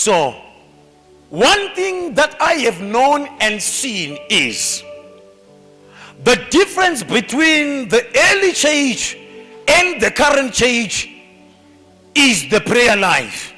So, one thing that I have known and seen is the difference between the early church and the current church is the prayer life.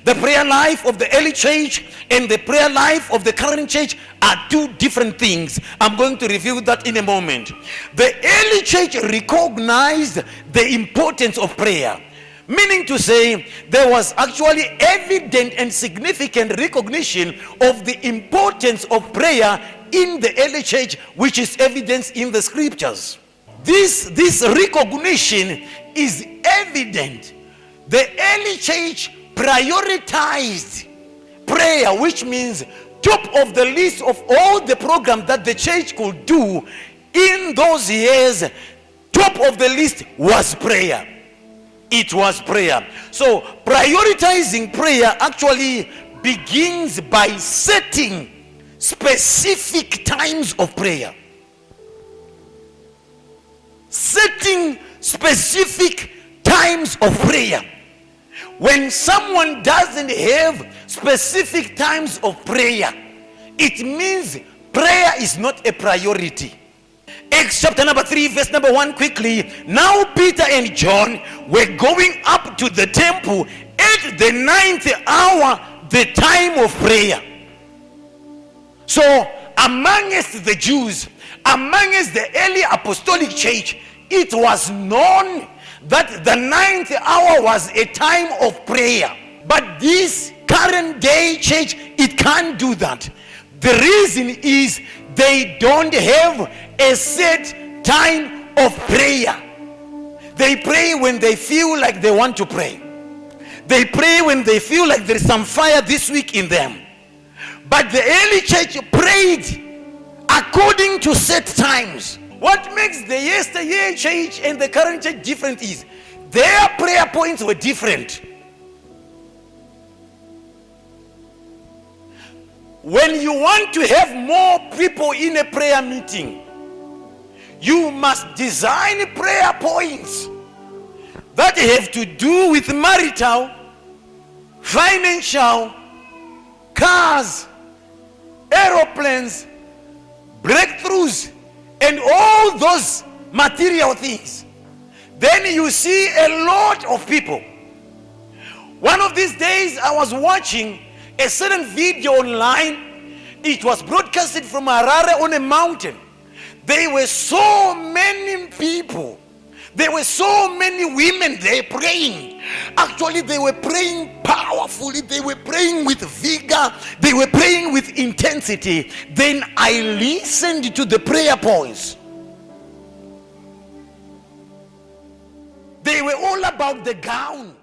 The prayer life of the early church and the prayer life of the current church are two different things. I'm going to review that in a moment. The early church recognized the importance of prayer. Meaning to say, there was actually evident and significant recognition of the importance of prayer in the early church, which is evidenced in the scriptures. This recognition is evident. The early church prioritized prayer, which means top of the list of all the programs that the church could do in those years, top of the list was prayer. It was prayer. So prioritizing prayer actually begins by setting specific times of prayer. Setting specific times of prayer. When someone doesn't have specific times of prayer, it means prayer is not a priority. Acts chapter number 3 verse number 1 quickly. Now Peter and John were going up to the temple at the 9th hour, the time of prayer. So amongst the Jews, amongst the early apostolic church, it was known that the 9th hour was a time of prayer. But this current day church, it can't do that. The reason is they don't have a set time of prayer. They pray when they feel like they want to pray. They pray when they feel like there is some fire this week in them. But the early church prayed according to set times. What makes the yesteryear church and the current church different is their prayer points were different. When you want to have more people in a prayer meeting, you must design prayer points that have to do with marital, financial, cars, aeroplanes, breakthroughs, and all those material things. Then you see a lot of people. One of these days I was watching a certain video online. It was broadcasted from Harare on a mountain. There were so many people. There were so many women there praying. Actually, they were praying powerfully. They were praying with vigor. They were praying with intensity. Then I listened to the prayer points. They were all about the gown.